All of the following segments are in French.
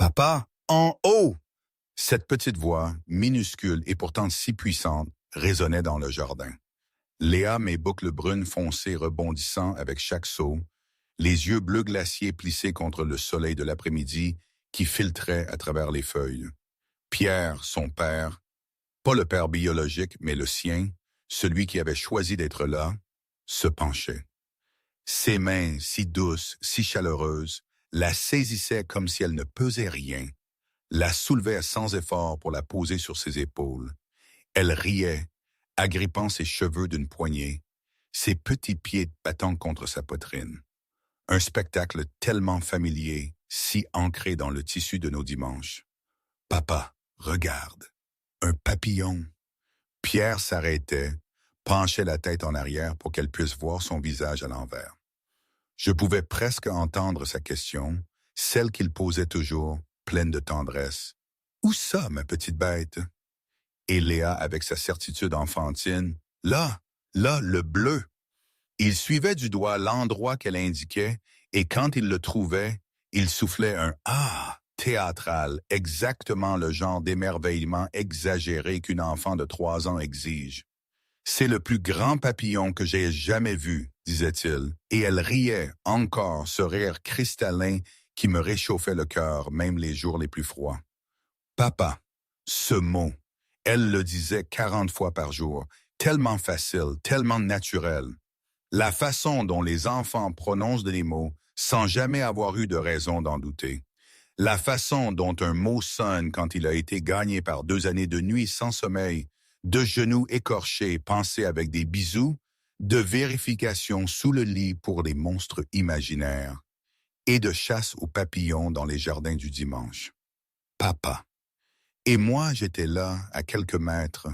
Papa, en haut! Cette petite voix, minuscule et pourtant si puissante, résonnait dans le jardin. Léa, mes boucles brunes foncées rebondissant avec chaque saut, les yeux bleus glaciers plissés contre le soleil de l'après-midi qui filtrait à travers les feuilles. Pierre, son père, pas le père biologique, mais le sien, celui qui avait choisi d'être là, se penchait. Ses mains, si douces, si chaleureuses, la saisissaient comme si elle ne pesait rien, la soulevaient sans effort pour la poser sur ses épaules. Elle riait, agrippant ses cheveux d'une poignée, ses petits pieds battant contre sa poitrine. Un spectacle tellement familier, si ancré dans le tissu de nos dimanches. « Papa, regarde, un papillon. » Pierre s'arrêtait, penchait la tête en arrière pour qu'elle puisse voir son visage à l'envers. Je pouvais presque entendre sa question, celle qu'il posait toujours, pleine de tendresse. « Où ça, ma petite bête? » Et Léa, avec sa certitude enfantine, « Là, le bleu. » Il suivait du doigt l'endroit qu'elle indiquait, et quand il le trouvait, il soufflait un « Ah » théâtral, exactement le genre d'émerveillement exagéré qu'une enfant de 3 ans exige. « C'est le plus grand papillon que j'ai jamais vu, » disait-il, et elle riait encore, ce rire cristallin qui me réchauffait le cœur, même les jours les plus froids. « Papa, ce mot, elle le disait 40 fois par jour, tellement facile, tellement naturel. La façon dont les enfants prononcent des mots sans jamais avoir eu de raison d'en douter. La façon dont un mot sonne quand il a été gagné par 2 années de nuit sans sommeil, de genoux écorchés pensés avec des bisous, de vérification sous le lit pour les monstres imaginaires et de chasse aux papillons dans les jardins du dimanche. Papa. Et moi, j'étais là, à quelques mètres,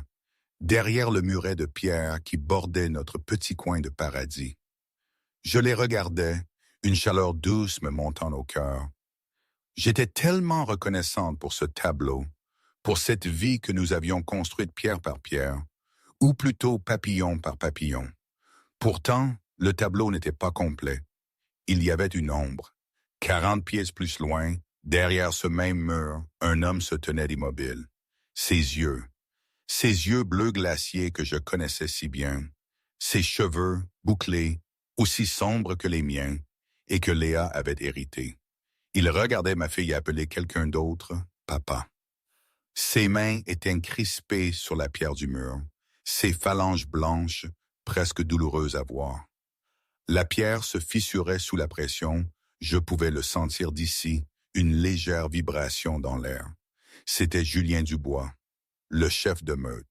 derrière le muret de pierre qui bordait notre petit coin de paradis. Je les regardais, une chaleur douce me montant au cœur. J'étais tellement reconnaissante pour ce tableau, pour cette vie que nous avions construite pierre par pierre, ou plutôt papillon par papillon. Pourtant, le tableau n'était pas complet. Il y avait une ombre. 40 pieds plus loin, derrière ce même mur, un homme se tenait immobile. Ses yeux bleus glaciers que je connaissais si bien, ses cheveux bouclés, aussi sombres que les miens, et que Léa avait hérités. Il regardait ma fille appeler quelqu'un d'autre, papa. Ses mains étaient crispées sur la pierre du mur, ses phalanges blanches, presque douloureuses à voir. La pierre se fissurait sous la pression, je pouvais le sentir d'ici, une légère vibration dans l'air. C'était Julien Dubois, le chef de meute.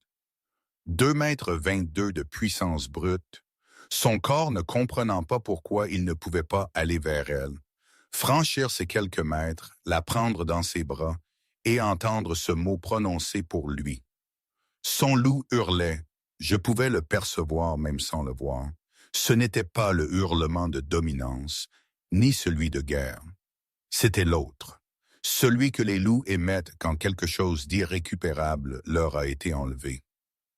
2,22 m de puissance brute, son corps ne comprenant pas pourquoi il ne pouvait pas aller vers elle, franchir ces quelques mètres, la prendre dans ses bras et entendre ce mot prononcé pour lui. Son loup hurlait, je pouvais le percevoir même sans le voir. Ce n'était pas le hurlement de dominance, ni celui de guerre. C'était l'autre, celui que les loups émettent quand quelque chose d'irrécupérable leur a été enlevé.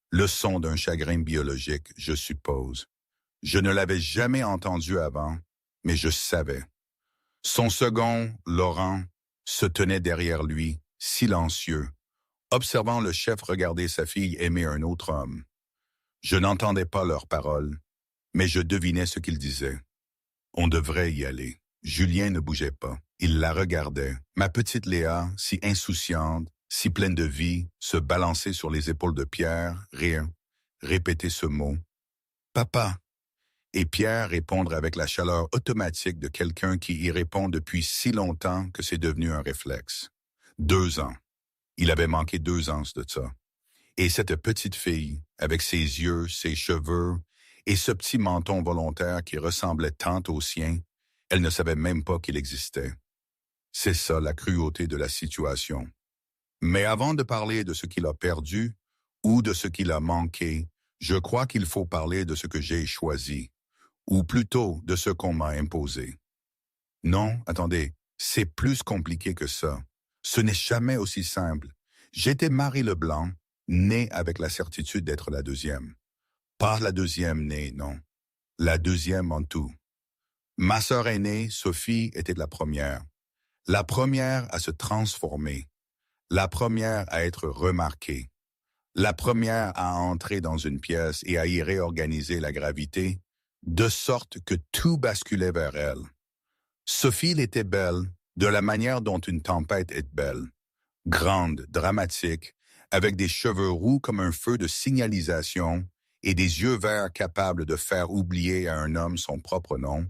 Le son d'un chagrin biologique, je suppose. Je ne l'avais jamais entendu avant, mais je savais. Son second, Laurent, se tenait derrière lui, silencieux, observant le chef regarder sa fille aimer un autre homme. Je n'entendais pas leurs paroles, mais je devinais ce qu'ils disaient. On devrait y aller. Julien ne bougeait pas. Il la regardait. Ma petite Léa, si insouciante, si pleine de vie, se balancer sur les épaules de Pierre, rire, répéter ce mot. « Papa !» Et Pierre répondre avec la chaleur automatique de quelqu'un qui y répond depuis si longtemps que c'est devenu un réflexe. 2 ans. Il avait manqué 2 ans de ça. Et cette petite fille, avec ses yeux, ses cheveux et ce petit menton volontaire qui ressemblait tant au sien, elle ne savait même pas qu'il existait. C'est ça la cruauté de la situation. Mais avant de parler de ce qu'il a perdu ou de ce qu'il a manqué, je crois qu'il faut parler de ce que j'ai choisi, ou plutôt de ce qu'on m'a imposé. Non, attendez, c'est plus compliqué que ça. Ce n'est jamais aussi simple. J'étais Marie Leblanc, née avec la certitude d'être la deuxième. Pas la deuxième née, non. La deuxième en tout. Ma sœur aînée, Sophie, était la première. La première à se transformer, la première à être remarquée, la première à entrer dans une pièce et à y réorganiser la gravité, de sorte que tout basculait vers elle. Sophie était belle, de la manière dont une tempête est belle, grande, dramatique, avec des cheveux roux comme un feu de signalisation et des yeux verts capables de faire oublier à un homme son propre nom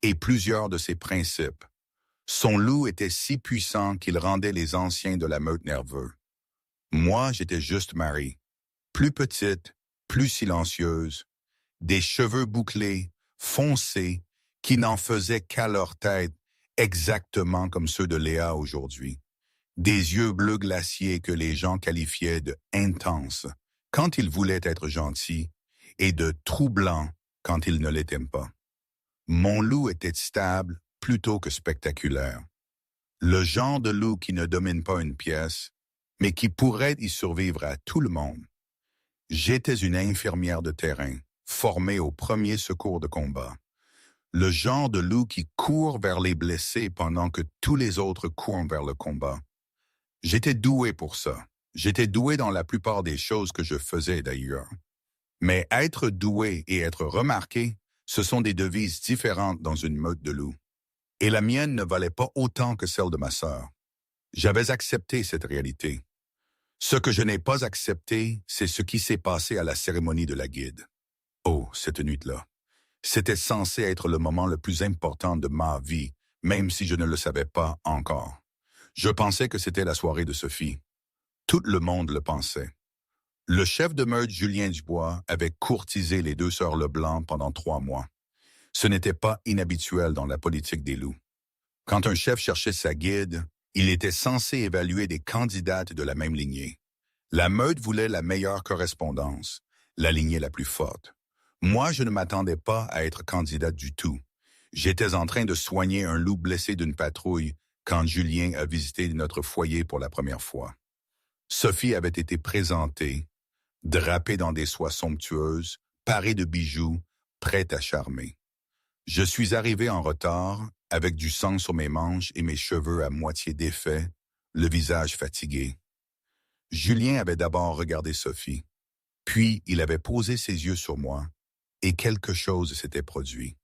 et plusieurs de ses principes. Son loup était si puissant qu'il rendait les anciens de la meute nerveux. Moi, j'étais juste Marie, plus petite, plus silencieuse, des cheveux bouclés, foncés, qui n'en faisaient qu'à leur tête, exactement comme ceux de Léa aujourd'hui. Des yeux bleus glaciers que les gens qualifiaient de intenses quand ils voulaient être gentils et de troublants quand ils ne l'étaient pas. Mon loup était stable plutôt que spectaculaire. Le genre de loup qui ne domine pas une pièce, mais qui pourrait y survivre à tout le monde. J'étais une infirmière de terrain, formée au premier secours de combat. Le genre de loup qui court vers les blessés pendant que tous les autres courent vers le combat. J'étais doué pour ça. J'étais doué dans la plupart des choses que je faisais d'ailleurs. Mais être doué et être remarqué, ce sont des devises différentes dans une meute de loups. Et la mienne ne valait pas autant que celle de ma sœur. J'avais accepté cette réalité. Ce que je n'ai pas accepté, c'est ce qui s'est passé à la cérémonie de la guide. Oh, cette nuit-là. C'était censé être le moment le plus important de ma vie, même si je ne le savais pas encore. Je pensais que c'était la soirée de Sophie. Tout le monde le pensait. Le chef de meute Julien Dubois avait courtisé les deux sœurs Leblanc pendant 3 mois. Ce n'était pas inhabituel dans la politique des loups. Quand un chef cherchait sa guide, il était censé évaluer des candidates de la même lignée. La meute voulait la meilleure correspondance, la lignée la plus forte. Moi, je ne m'attendais pas à être candidate du tout. J'étais en train de soigner un loup blessé d'une patrouille quand Julien a visité notre foyer pour la première fois. Sophie avait été présentée, drapée dans des soies somptueuses, parée de bijoux, prête à charmer. Je suis arrivé en retard, avec du sang sur mes manches et mes cheveux à moitié défaits, le visage fatigué. Julien avait d'abord regardé Sophie, puis il avait posé ses yeux sur moi, et quelque chose s'était produit.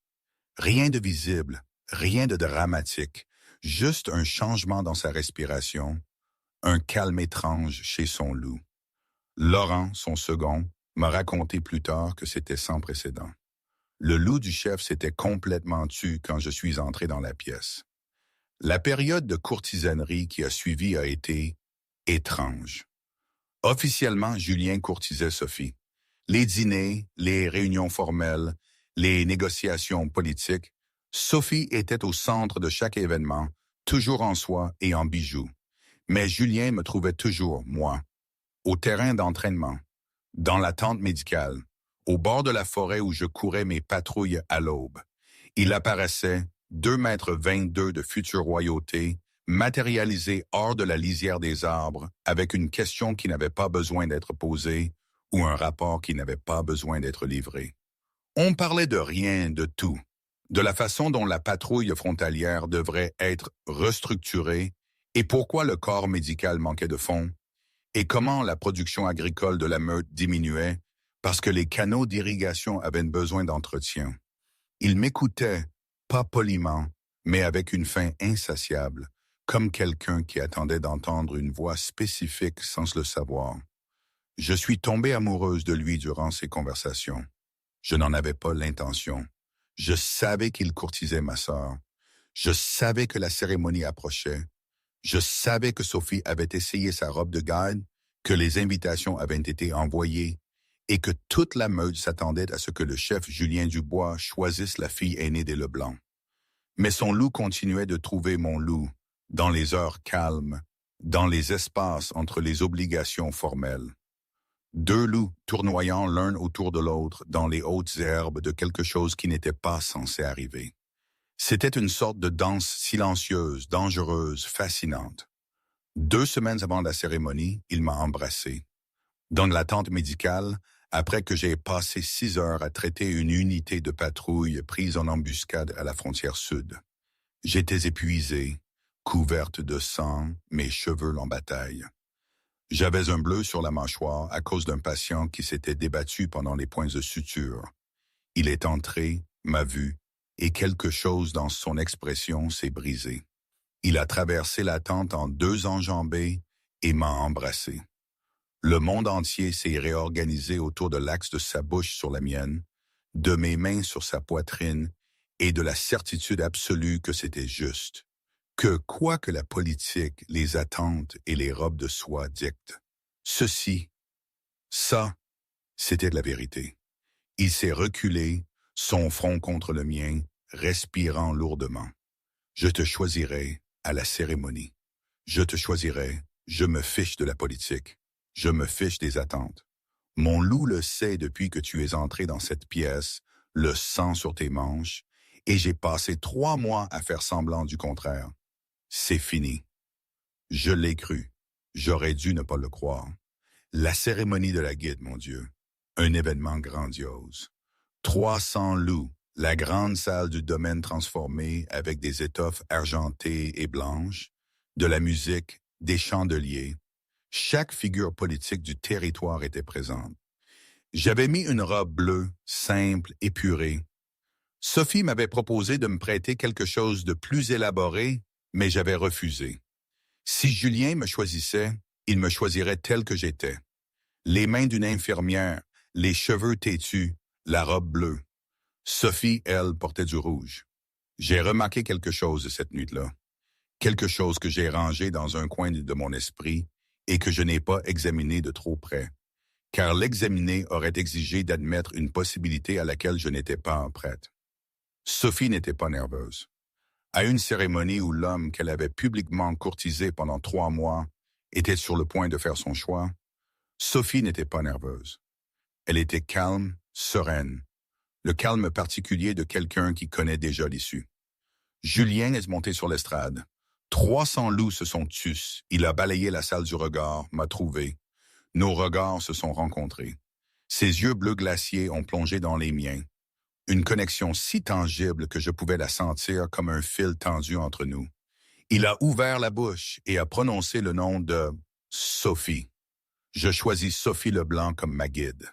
Rien de visible, rien de dramatique, juste un changement dans sa respiration, un calme étrange chez son loup. Laurent, son second, m'a raconté plus tard que c'était sans précédent. Le loup du chef s'était complètement tu quand je suis entré dans la pièce. La période de courtisanerie qui a suivi a été étrange. Officiellement, Julien courtisait Sophie. Les dîners, les réunions formelles, les négociations politiques, Sophie était au centre de chaque événement, toujours en soie et en bijoux. Mais Julien me trouvait toujours, moi, au terrain d'entraînement, dans la tente médicale, au bord de la forêt où je courais mes patrouilles à l'aube. Il apparaissait, 2,22 m de future royauté, matérialisé hors de la lisière des arbres, avec une question qui n'avait pas besoin d'être posée ou un rapport qui n'avait pas besoin d'être livré. On parlait de rien, de tout, de la façon dont la patrouille frontalière devrait être restructurée et pourquoi le corps médical manquait de fonds, et comment la production agricole de la meute diminuait parce que les canaux d'irrigation avaient besoin d'entretien. Il m'écoutait, pas poliment, mais avec une faim insatiable, comme quelqu'un qui attendait d'entendre une voix spécifique sans le savoir. Je suis tombée amoureuse de lui durant ces conversations. Je n'en avais pas l'intention. Je savais qu'il courtisait ma sœur. Je savais que la cérémonie approchait. Je savais que Sophie avait essayé sa robe de garde, que les invitations avaient été envoyées et que toute la meute s'attendait à ce que le chef Julien Dubois choisisse la fille aînée des Leblanc. Mais son loup continuait de trouver mon loup, dans les heures calmes, dans les espaces entre les obligations formelles. 2 loups tournoyant l'un autour de l'autre dans les hautes herbes de quelque chose qui n'était pas censé arriver. C'était une sorte de danse silencieuse, dangereuse, fascinante. 2 semaines avant la cérémonie, il m'a embrassé. Dans la tente médicale, après que j'ai passé 6 heures à traiter une unité de patrouille prise en embuscade à la frontière sud. J'étais épuisé, couverte de sang, mes cheveux en bataille. J'avais un bleu sur la mâchoire à cause d'un patient qui s'était débattu pendant les points de suture. Il est entré, m'a vu, et quelque chose dans son expression s'est brisé. Il a traversé la tente en 2 enjambées et m'a embrassé. Le monde entier s'est réorganisé autour de l'axe de sa bouche sur la mienne, de mes mains sur sa poitrine et de la certitude absolue que c'était juste. Que quoi que la politique, les attentes et les robes de soie dictent, ça, c'était de la vérité. Il s'est reculé, son front contre le mien, respirant lourdement. Je te choisirai à la cérémonie. Je te choisirai, je me fiche de la politique. Je me fiche des attentes. Mon loup le sait depuis que tu es entré dans cette pièce, le sang sur tes manches, et j'ai passé 3 mois à faire semblant du contraire. C'est fini. Je l'ai cru. J'aurais dû ne pas le croire. La cérémonie de la guide, mon Dieu. Un événement grandiose. 300 loups, la grande salle du domaine transformée avec des étoffes argentées et blanches, de la musique, des chandeliers. Chaque figure politique du territoire était présente. J'avais mis une robe bleue, simple, épurée. Sophie m'avait proposé de me prêter quelque chose de plus élaboré, mais j'avais refusé. Si Julien me choisissait, il me choisirait tel que j'étais. Les mains d'une infirmière, les cheveux têtus, la robe bleue. Sophie, elle, portait du rouge. J'ai remarqué quelque chose cette nuit-là. Quelque chose que j'ai rangé dans un coin de mon esprit et que je n'ai pas examiné de trop près, car l'examiner aurait exigé d'admettre une possibilité à laquelle je n'étais pas prête. Sophie n'était pas nerveuse. À une cérémonie où l'homme qu'elle avait publiquement courtisé pendant 3 mois était sur le point de faire son choix, Sophie n'était pas nerveuse. Elle était calme, sereine, le calme particulier de quelqu'un qui connaît déjà l'issue. Julien est monté sur l'estrade. 300 loups se sont tus. Il a balayé la salle du regard, m'a trouvé. Nos regards se sont rencontrés. Ses yeux bleus glaciers ont plongé dans les miens. Une connexion si tangible que je pouvais la sentir comme un fil tendu entre nous. Il a ouvert la bouche et a prononcé le nom de Sophie. Je choisis Sophie Leblanc comme ma guide.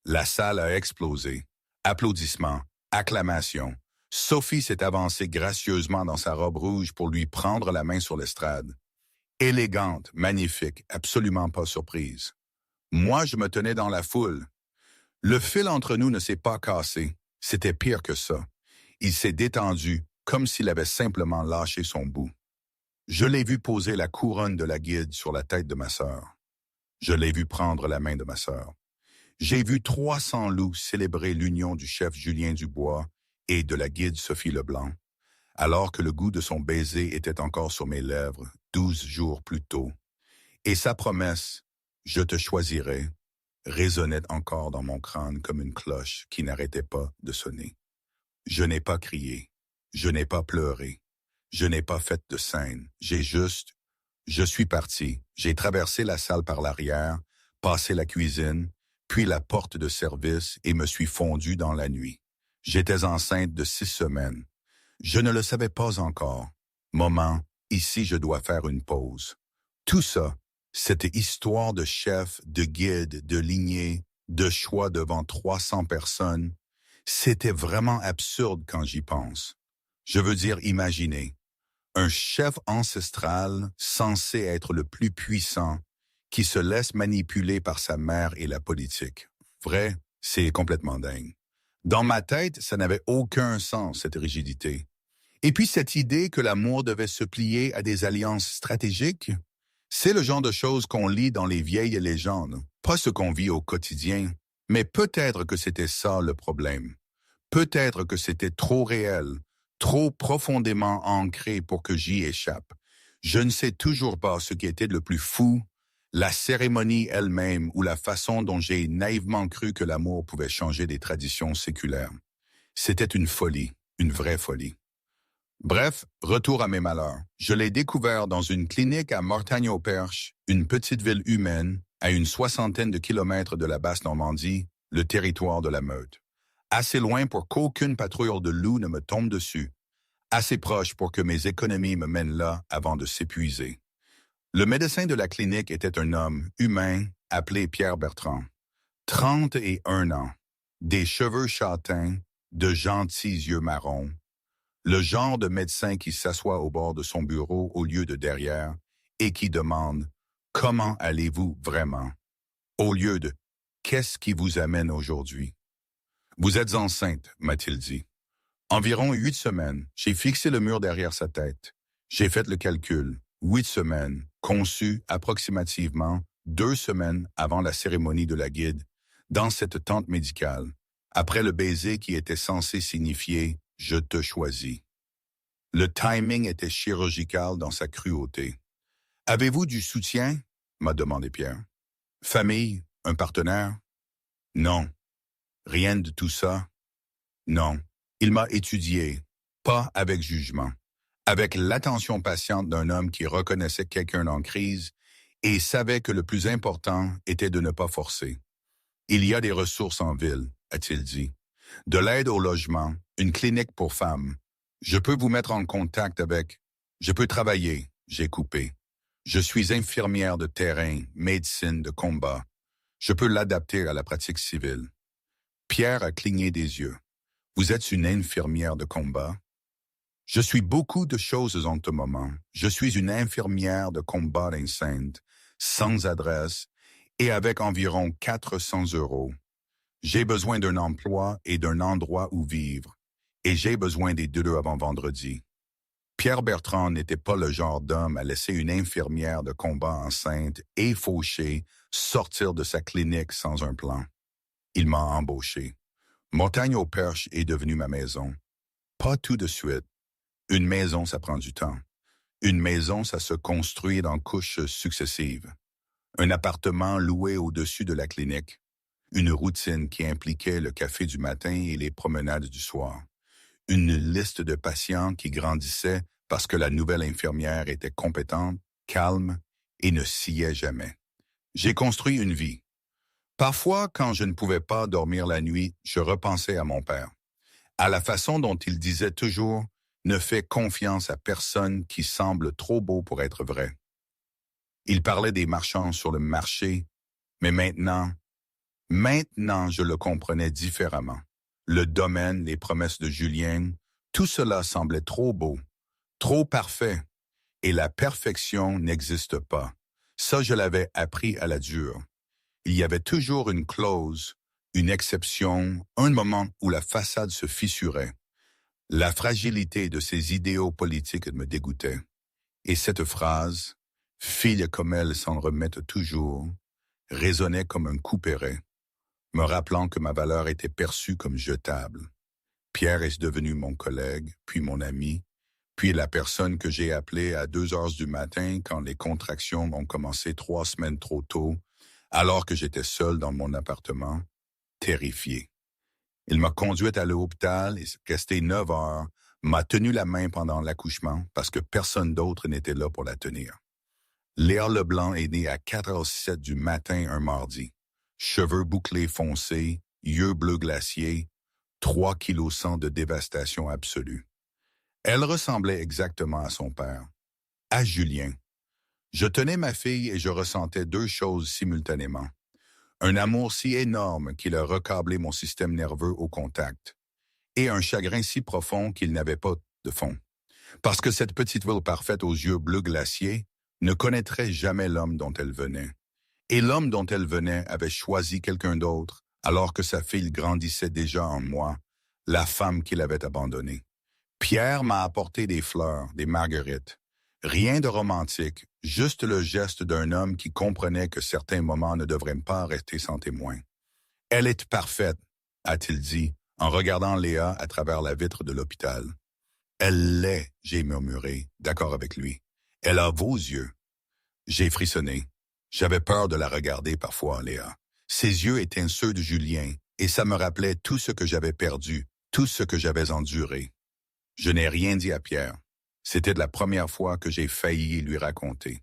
La salle a explosé. Applaudissements, acclamations. Sophie s'est avancée gracieusement dans sa robe rouge pour lui prendre la main sur l'estrade. Élégante, magnifique, absolument pas surprise. Moi, je me tenais dans la foule. Le fil entre nous ne s'est pas cassé. C'était pire que ça. Il s'est détendu, comme s'il avait simplement lâché son bout. Je l'ai vu poser la couronne de la guide sur la tête de ma sœur. Je l'ai vu prendre la main de ma sœur. J'ai vu 300 loups célébrer l'union du chef Julien Dubois et de la guide Sophie Leblanc, alors que le goût de son baiser était encore sur mes lèvres 12 jours plus tôt. Et sa promesse, « Je te choisirai », résonnait encore dans mon crâne comme une cloche qui n'arrêtait pas de sonner. Je n'ai pas crié, je n'ai pas pleuré, je n'ai pas fait de scène, je suis parti, j'ai traversé la salle par l'arrière, passé la cuisine, puis la porte de service et me suis fondu dans la nuit. J'étais enceinte de 6 semaines. Je ne le savais pas encore. Moment, ici je dois faire une pause. Tout ça, cette histoire de chef, de guide, de lignée, de choix devant 300 personnes, c'était vraiment absurde quand j'y pense. Je veux dire, imaginez, un chef ancestral censé être le plus puissant qui se laisse manipuler par sa mère et la politique. Vrai, c'est complètement dingue. Dans ma tête, ça n'avait aucun sens, cette rigidité. Et puis cette idée que l'amour devait se plier à des alliances stratégiques, c'est le genre de choses qu'on lit dans les vieilles légendes, pas ce qu'on vit au quotidien. Mais peut-être que c'était ça le problème. Peut-être que c'était trop réel, trop profondément ancré pour que j'y échappe. Je ne sais toujours pas ce qui était le plus fou, la cérémonie elle-même ou la façon dont j'ai naïvement cru que l'amour pouvait changer des traditions séculaires. C'était une folie, une vraie folie. Bref, retour à mes malheurs. Je l'ai découvert dans une clinique à Mortagne-au-Perche, une petite ville humaine, à une 60aine de kilomètres de la Basse-Normandie, le territoire de la Meute. Assez loin pour qu'aucune patrouille de loups ne me tombe dessus. Assez proche pour que mes économies me mènent là avant de s'épuiser. Le médecin de la clinique était un homme humain appelé Pierre Bertrand. 31 ans, des cheveux châtains, de gentils yeux marrons, le genre de médecin qui s'assoit au bord de son bureau au lieu de derrière et qui demande « Comment allez-vous vraiment ?» au lieu de « Qu'est-ce qui vous amène aujourd'hui ?» « Vous êtes enceinte, m'a-t-il dit. Environ 8 semaines, j'ai fixé le mur derrière sa tête. J'ai fait le calcul. 8 semaines, conçues approximativement 2 semaines avant la cérémonie de la guide, dans cette tente médicale, après le baiser qui était censé signifier « Je te choisis ». Le timing était chirurgical dans sa cruauté. « Avez-vous du soutien ?» m'a demandé Pierre. « Famille, un partenaire ?» Non. Rien de tout ça? Non. Il m'a étudié, pas avec jugement, avec l'attention patiente d'un homme qui reconnaissait quelqu'un en crise et savait que le plus important était de ne pas forcer. Il y a des ressources en ville, a-t-il dit. De l'aide au logement, une clinique pour femmes. Je peux vous mettre en contact avec... Je peux travailler, j'ai coupé. Je suis infirmière de terrain, médecine de combat. Je peux l'adapter à la pratique civile. Pierre a cligné des yeux. Vous êtes une infirmière de combat? Je suis beaucoup de choses en ce moment. Je suis une infirmière de combat enceinte, sans adresse et avec environ 400 €. J'ai besoin d'un emploi et d'un endroit où vivre, et j'ai besoin des deux avant vendredi. Pierre Bertrand n'était pas le genre d'homme à laisser une infirmière de combat enceinte et fauchée sortir de sa clinique sans un plan. Il m'a embauché. Montagne-au-Perche est devenue ma maison. Pas tout de suite. Une maison, ça prend du temps. Une maison, ça se construit dans couches successives. Un appartement loué au-dessus de la clinique. Une routine qui impliquait le café du matin et les promenades du soir. Une liste de patients qui grandissait parce que la nouvelle infirmière était compétente, calme et ne sciait jamais. J'ai construit une vie. Parfois, quand je ne pouvais pas dormir la nuit, je repensais à mon père, à la façon dont il disait toujours « Ne fais confiance à personne qui semble trop beau pour être vrai ». Il parlait des marchands sur le marché, mais maintenant je le comprenais différemment. Le domaine, les promesses de Julien, tout cela semblait trop beau, trop parfait, et la perfection n'existe pas. Ça, je l'avais appris à la dure. Il y avait toujours une clause, une exception, un moment où la façade se fissurait. La fragilité de ces idéaux politiques me dégoûtait. Et cette phrase, « Fille comme elle s'en remettent toujours », résonnait comme un couperet, me rappelant que ma valeur était perçue comme jetable. Pierre est devenu mon collègue, puis mon ami, puis la personne que j'ai appelée à 2 heures du matin quand les contractions ont commencé 3 semaines trop tôt, alors que j'étais seul dans mon appartement, terrifié. Il m'a conduite à l'hôpital et resté 9 heures, m'a tenu la main pendant l'accouchement parce que personne d'autre n'était là pour la tenir. Léa Leblanc est née à 4h07 du matin un mardi. Cheveux bouclés foncés, yeux bleus glaciers, 3 kilos 100 de dévastation absolue. Elle ressemblait exactement à son père, à Julien. Je tenais ma fille et je ressentais 2 choses simultanément. Un amour si énorme qu'il a recablé mon système nerveux au contact, et un chagrin si profond qu'il n'avait pas de fond. Parce que cette petite ville parfaite aux yeux bleus glaciers ne connaîtrait jamais l'homme dont elle venait. Et l'homme dont elle venait avait choisi quelqu'un d'autre, alors que sa fille grandissait déjà en moi, la femme qu'il avait abandonnée. Pierre m'a apporté des fleurs, des marguerites. Rien de romantique, juste le geste d'un homme qui comprenait que certains moments ne devraient pas rester sans témoin. « Elle est parfaite », a-t-il dit, en regardant Léa à travers la vitre de l'hôpital. « Elle l'est », j'ai murmuré, d'accord avec lui. « Elle a vos yeux. » J'ai frissonné. J'avais peur de la regarder parfois, Léa. Ses yeux étaient ceux de Julien, et ça me rappelait tout ce que j'avais perdu, tout ce que j'avais enduré. Je n'ai rien dit à Pierre. C'était la première fois que j'ai failli lui raconter.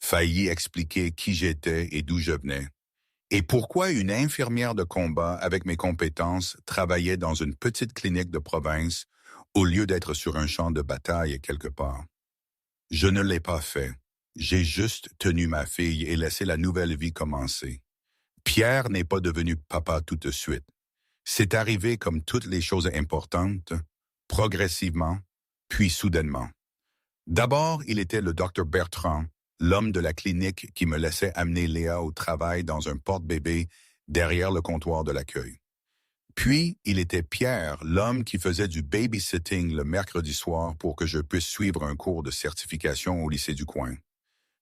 Failli expliquer qui j'étais et d'où je venais. Et pourquoi une infirmière de combat avec mes compétences travaillait dans une petite clinique de province au lieu d'être sur un champ de bataille quelque part. Je ne l'ai pas fait. J'ai juste tenu ma fille et laissé la nouvelle vie commencer. Pierre n'est pas devenu papa tout de suite. C'est arrivé comme toutes les choses importantes, progressivement, puis soudainement. D'abord, il était le docteur Bertrand, l'homme de la clinique qui me laissait amener Léa au travail dans un porte-bébé derrière le comptoir de l'accueil. Puis, il était Pierre, l'homme qui faisait du babysitting le mercredi soir pour que je puisse suivre un cours de certification au lycée du coin.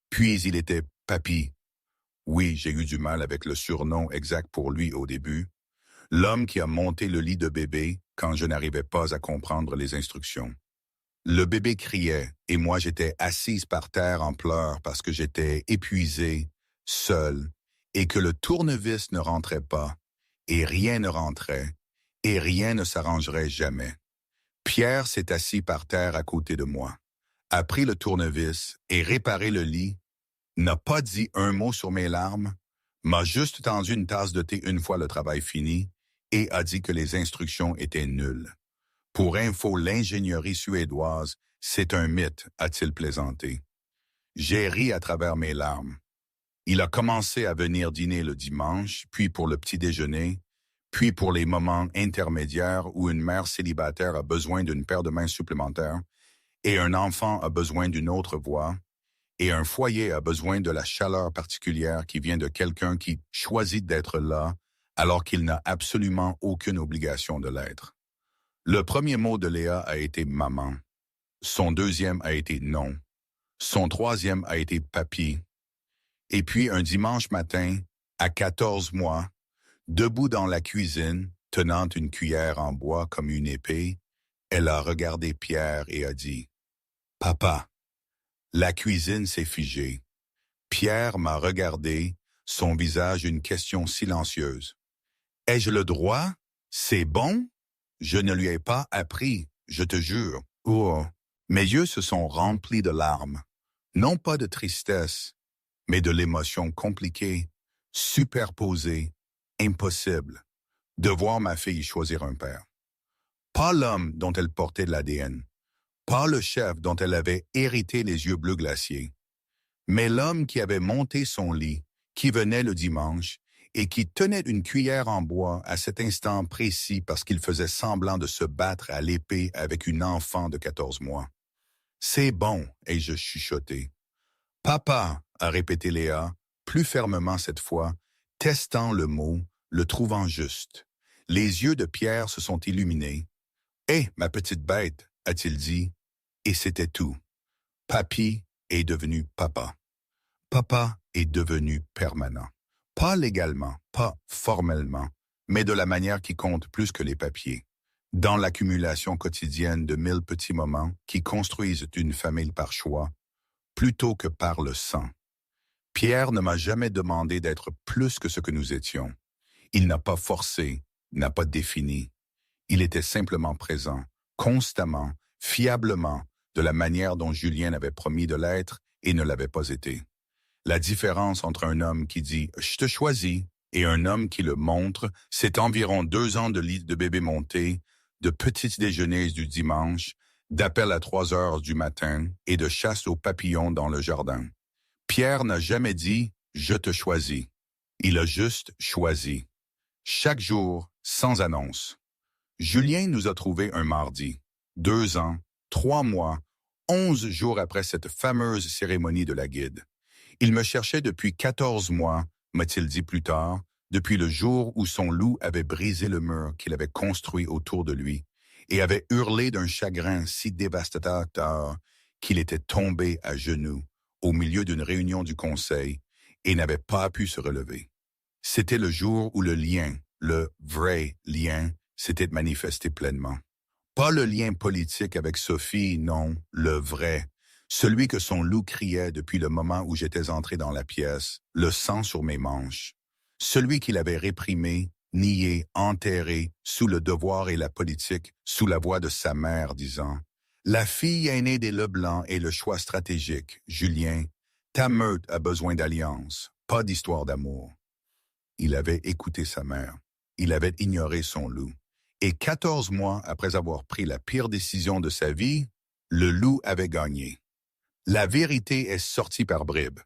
Puis, il était Papy. Oui, j'ai eu du mal avec le surnom exact pour lui au début. L'homme qui a monté le lit de bébé quand je n'arrivais pas à comprendre les instructions. Le bébé criait et moi j'étais assise par terre en pleurs parce que j'étais épuisée, seule, et que le tournevis ne rentrait pas, et rien ne rentrait, et rien ne s'arrangerait jamais. Pierre s'est assis par terre à côté de moi, a pris le tournevis et réparé le lit, n'a pas dit un mot sur mes larmes, m'a juste tendu une tasse de thé une fois le travail fini et a dit que les instructions étaient nulles. Pour info, l'ingénierie suédoise, c'est un mythe, a-t-il plaisanté. J'ai ri à travers mes larmes. Il a commencé à venir dîner le dimanche, puis pour le petit déjeuner, puis pour les moments intermédiaires où une mère célibataire a besoin d'une paire de mains supplémentaires, et un enfant a besoin d'une autre voix, et un foyer a besoin de la chaleur particulière qui vient de quelqu'un qui choisit d'être là alors qu'il n'a absolument aucune obligation de l'être. Le premier mot de Léa a été maman. Son deuxième a été non. Son troisième a été papy. Et puis un dimanche matin, à 14 mois, debout dans la cuisine, tenant une cuillère en bois comme une épée, elle a regardé Pierre et a dit « Papa ». La cuisine s'est figée. Pierre m'a regardé, son visage une question silencieuse. « Ai-je le droit? C'est bon? » Je ne lui ai pas appris, je te jure. Oh, mes yeux se sont remplis de larmes. Non pas de tristesse, mais de l'émotion compliquée, superposée, impossible, de voir ma fille choisir un père. Pas l'homme dont elle portait de l'ADN, pas le chef dont elle avait hérité les yeux bleus glaciers, mais l'homme qui avait monté son lit, qui venait le dimanche, et qui tenait une cuillère en bois à cet instant précis parce qu'il faisait semblant de se battre à l'épée avec une enfant de 14 mois. « C'est bon », ai-je chuchoté. « Papa », a répété Léa, plus fermement cette fois, testant le mot, le trouvant juste. Les yeux de Pierre se sont illuminés. « Hé, ma petite bête », a-t-il dit, et c'était tout. Papy est devenu papa. Papa est devenu permanent. Pas légalement, pas formellement, mais de la manière qui compte plus que les papiers. Dans l'accumulation quotidienne de 1000 petits moments qui construisent une famille par choix, plutôt que par le sang. Pierre ne m'a jamais demandé d'être plus que ce que nous étions. Il n'a pas forcé, n'a pas défini. Il était simplement présent, constamment, fiablement, de la manière dont Julien avait promis de l'être et ne l'avait pas été. La différence entre un homme qui dit « je te choisis » et un homme qui le montre, c'est environ 2 ans de lit de bébé monté, de petits déjeuners du dimanche, d'appel à 3 heures du matin et de chasse aux papillons dans le jardin. Pierre n'a jamais dit « je te choisis ». Il a juste choisi. Chaque jour, sans annonce. Julien nous a trouvés un mardi. 2 ans, 3 mois, 11 jours après cette fameuse cérémonie de la guide. Il me cherchait depuis 14 mois, m'a-t-il dit plus tard, depuis le jour où son loup avait brisé le mur qu'il avait construit autour de lui et avait hurlé d'un chagrin si dévastateur qu'il était tombé à genoux au milieu d'une réunion du conseil et n'avait pas pu se relever. C'était le jour où le lien, le vrai lien, s'était manifesté pleinement. Pas le lien politique avec Sophie, non, le vrai. Celui que son loup criait depuis le moment où j'étais entré dans la pièce, le sang sur mes manches. Celui qu'il avait réprimé, nié, enterré, sous le devoir et la politique, sous la voix de sa mère disant « La fille aînée des Leblanc est le choix stratégique, Julien. Ta meute a besoin d'alliance, pas d'histoire d'amour. » Il avait écouté sa mère. Il avait ignoré son loup. Et 14 mois après avoir pris la pire décision de sa vie, le loup avait gagné. La vérité est sortie par bribes.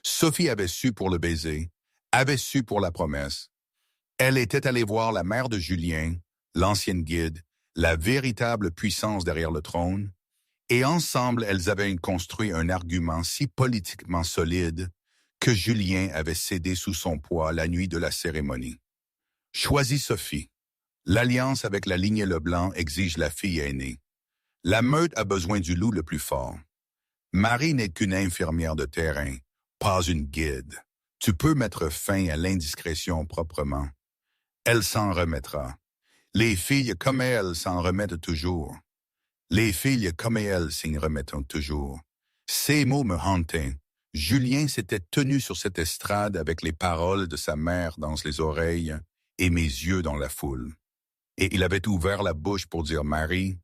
Sophie avait su pour le baiser, avait su pour la promesse. Elle était allée voir la mère de Julien, l'ancienne guide, la véritable puissance derrière le trône, et ensemble elles avaient construit un argument si politiquement solide que Julien avait cédé sous son poids la nuit de la cérémonie. Choisis Sophie. L'alliance avec la lignée Leblanc exige la fille aînée. La meute a besoin du loup le plus fort. Marie n'est qu'une infirmière de terrain, pas une guide. Tu peux mettre fin à l'indiscrétion proprement. Elle s'en remettra. Les filles comme elle s'en remettent toujours. Les filles comme elle s'y remettent toujours. Ces mots me hantaient. Julien s'était tenu sur cette estrade avec les paroles de sa mère dans les oreilles et mes yeux dans la foule. Et il avait ouvert la bouche pour dire Marie,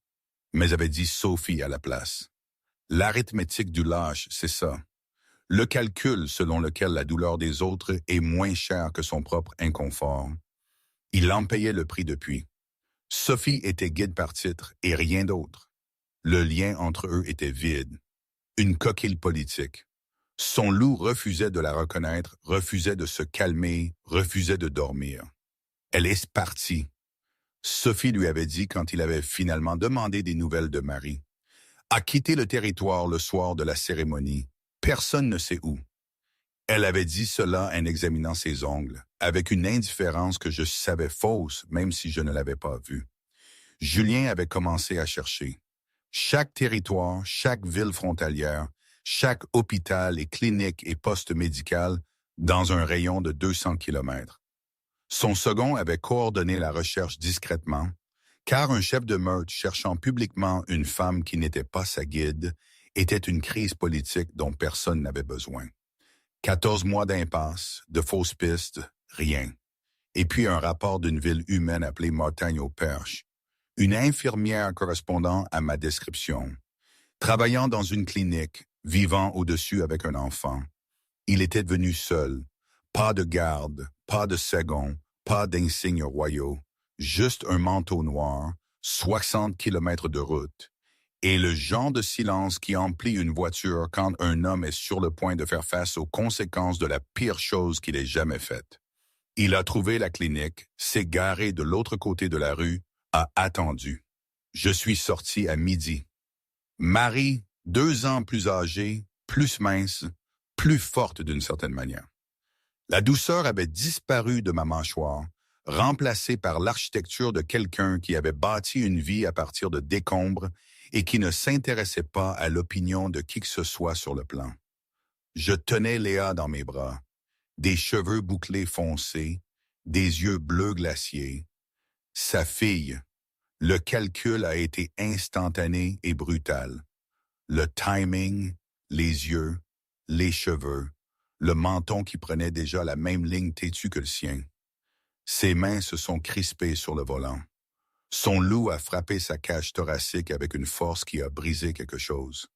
mais avait dit Sophie à la place. L'arithmétique du lâche, c'est ça. Le calcul selon lequel la douleur des autres est moins chère que son propre inconfort. Il en payait le prix depuis. Sophie était guide par titre et rien d'autre. Le lien entre eux était vide. Une coquille politique. Son loup refusait de la reconnaître, refusait de se calmer, refusait de dormir. Elle est partie. Sophie lui avait dit quand il avait finalement demandé des nouvelles de Marie. A quitté le territoire le soir de la cérémonie. Personne ne sait où. Elle avait dit cela en examinant ses ongles, avec une indifférence que je savais fausse, même si je ne l'avais pas vue. Julien avait commencé à chercher. Chaque territoire, chaque ville frontalière, chaque hôpital et clinique et poste médical dans un rayon de 200 kilomètres. Son second avait coordonné la recherche discrètement, car un chef de meute cherchant publiquement une femme qui n'était pas sa guide était une crise politique dont personne n'avait besoin. 14 mois d'impasse, de fausses pistes, rien. Et puis un rapport d'une ville humaine appelée Mortagne-au-Perche, une infirmière correspondant à ma description, travaillant dans une clinique, vivant au-dessus avec un enfant. Il était devenu seul, pas de garde, pas de second, pas d'insignes royaux, juste un manteau noir, 60 kilomètres de route, et le genre de silence qui emplit une voiture quand un homme est sur le point de faire face aux conséquences de la pire chose qu'il ait jamais faite. Il a trouvé la clinique, s'est garé de l'autre côté de la rue, a attendu. Je suis sorti à midi. Marie, 2 ans plus âgée, plus mince, plus forte d'une certaine manière. La douceur avait disparu de ma mâchoire, remplacée par l'architecture de quelqu'un qui avait bâti une vie à partir de décombres et qui ne s'intéressait pas à l'opinion de qui que ce soit sur le plan. Je tenais Léa dans mes bras, des cheveux bouclés foncés, des yeux bleus glaciers. Sa fille. Le calcul a été instantané et brutal. Le timing, les yeux, les cheveux, le menton qui prenait déjà la même ligne têtue que le sien. Ses mains se sont crispées sur le volant. Son loup a frappé sa cage thoracique avec une force qui a brisé quelque chose.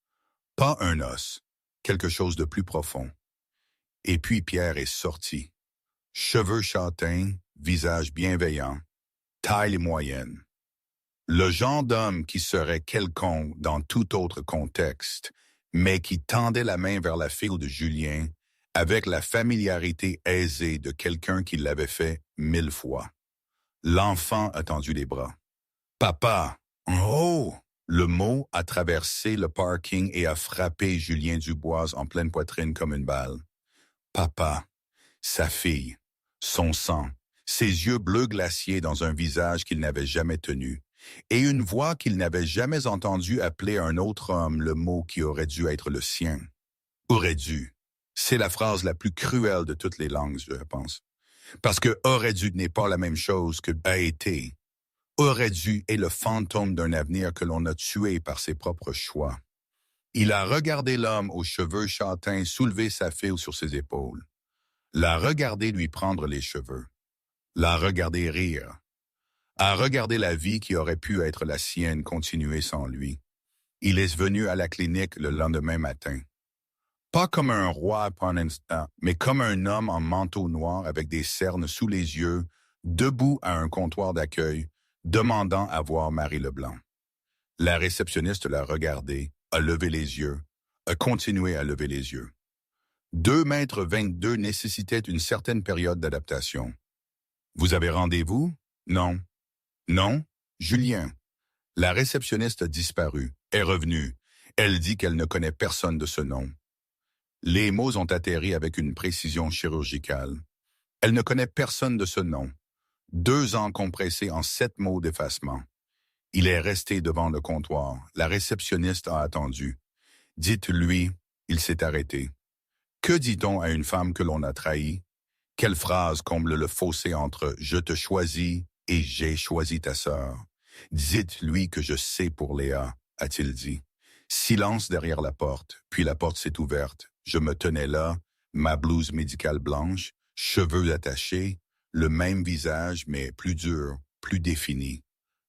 Pas un os, quelque chose de plus profond. Et puis Pierre est sorti. Cheveux châtains, visage bienveillant, taille moyenne. Le genre d'homme qui serait quelconque dans tout autre contexte, mais qui tendait la main vers la fille de Julien avec la familiarité aisée de quelqu'un qui l'avait fait 1000 fois. L'enfant a tendu les bras. « Papa! » Oh! Le mot a traversé le parking et a frappé Julien Dubois en pleine poitrine comme une balle. Papa, sa fille, son sang, ses yeux bleus glaciers dans un visage qu'il n'avait jamais tenu, et une voix qu'il n'avait jamais entendue appeler un autre homme le mot qui aurait dû être le sien. Aurait dû. C'est la phrase la plus cruelle de toutes les langues, je pense. Parce que aurait dû n'est pas la même chose que a été. Aurait dû est le fantôme d'un avenir que l'on a tué par ses propres choix. Il a regardé l'homme aux cheveux châtains soulever sa fille sur ses épaules. L'a regardé lui prendre les cheveux. L'a regardé rire. A regardé la vie qui aurait pu être la sienne continuer sans lui. Il est venu à la clinique le lendemain matin. Pas comme un roi pour un instant, mais comme un homme en manteau noir avec des cernes sous les yeux, debout à un comptoir d'accueil, demandant à voir Marie Leblanc. La réceptionniste l'a regardé, a levé les yeux, a continué à lever les yeux. 2 m 22 nécessitait une certaine période d'adaptation. Vous avez rendez-vous? Non. Non? Julien. La réceptionniste a disparu, est revenue. Elle dit qu'elle ne connaît personne de ce nom. Les mots ont atterri avec une précision chirurgicale. Elle ne connaît personne de ce nom. 2 ans compressés en 7 mots d'effacement. Il est resté devant le comptoir. La réceptionniste a attendu. Dites-lui, il s'est arrêté. Que dit-on à une femme que l'on a trahie? Quelle phrase comble le fossé entre « je te choisis » et « j'ai choisi ta sœur ». Dites-lui que je sais pour Léa, a-t-il dit. Silence derrière la porte, puis la porte s'est ouverte. Je me tenais là, ma blouse médicale blanche, cheveux attachés, le même visage mais plus dur, plus défini.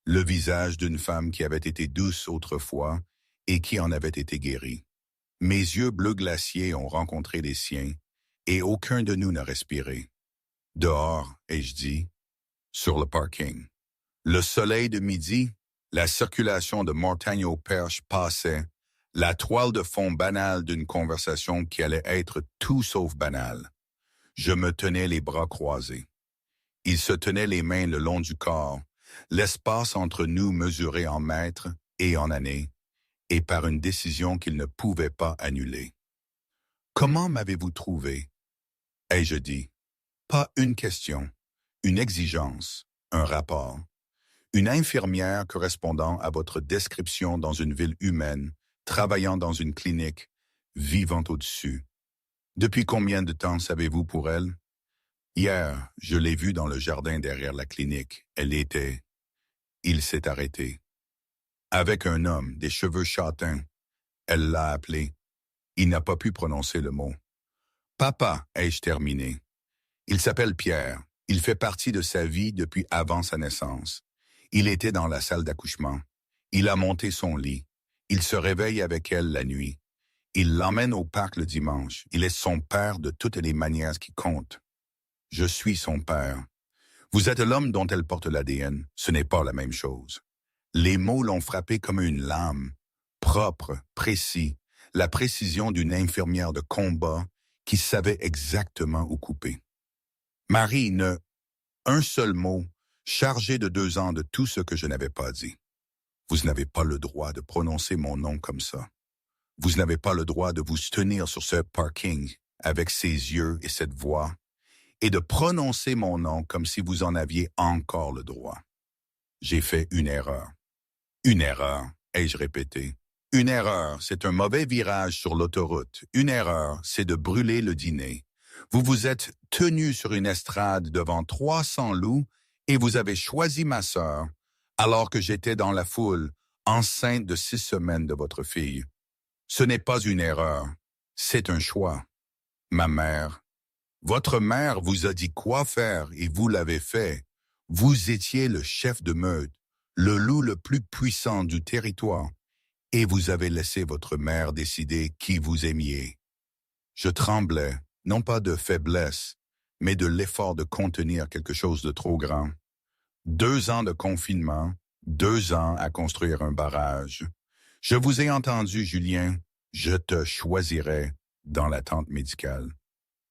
Le visage d'une femme qui avait été douce autrefois et qui en avait été guérie. Mes yeux bleus glaciers ont rencontré les siens, et aucun de nous n'a respiré. Dehors, ai-je dit, sur le parking. Le soleil de midi, la circulation de Mortagne au Perche passait, la toile de fond banale d'une conversation qui allait être tout sauf banale. Je me tenais les bras croisés. Il se tenait les mains le long du corps, l'espace entre nous mesuré en mètres et en années, et par une décision qu'il ne pouvait pas annuler. Comment m'avez-vous trouvé? Ai-je dit. Pas une question, une exigence, un rapport. Une infirmière correspondant à votre description dans une ville humaine, travaillant dans une clinique, vivant au-dessus. Depuis combien de temps savez-vous pour elle? Hier, je l'ai vue dans le jardin derrière la clinique. Elle était... Il s'est arrêté. Avec un homme, des cheveux châtains. Elle l'a appelé. Il n'a pas pu prononcer le mot. Papa, ai-je terminé. Il s'appelle Pierre. Il fait partie de sa vie depuis avant sa naissance. Il était dans la salle d'accouchement. Il a monté son lit. Il se réveille avec elle la nuit. Il l'emmène au parc le dimanche. Il est son père de toutes les manières qui comptent. Je suis son père. Vous êtes l'homme dont elle porte l'ADN. Ce n'est pas la même chose. Les mots l'ont frappé comme une lame. Propre, précis, la précision d'une infirmière de combat qui savait exactement où couper. Marie, un seul mot, chargé de 2 ans de tout ce que je n'avais pas dit. Vous n'avez pas le droit de prononcer mon nom comme ça. Vous n'avez pas le droit de vous tenir sur ce parking avec ces yeux et cette voix et de prononcer mon nom comme si vous en aviez encore le droit. J'ai fait une erreur. Une erreur, ai-je répété. Une erreur, c'est un mauvais virage sur l'autoroute. Une erreur, c'est de brûler le dîner. Vous vous êtes tenu sur une estrade devant 300 loups et vous avez choisi ma sœur alors que j'étais dans la foule, enceinte de 6 semaines de votre fille. Ce n'est pas une erreur, c'est un choix. Ma mère, votre mère vous a dit quoi faire et vous l'avez fait. Vous étiez le chef de meute, le loup le plus puissant du territoire, et vous avez laissé votre mère décider qui vous aimiez. Je tremblais, non pas de faiblesse, mais de l'effort de contenir quelque chose de trop grand. 2 ans de confinement, 2 ans à construire un barrage. Je vous ai entendu, Julien, je te choisirai dans la tente médicale.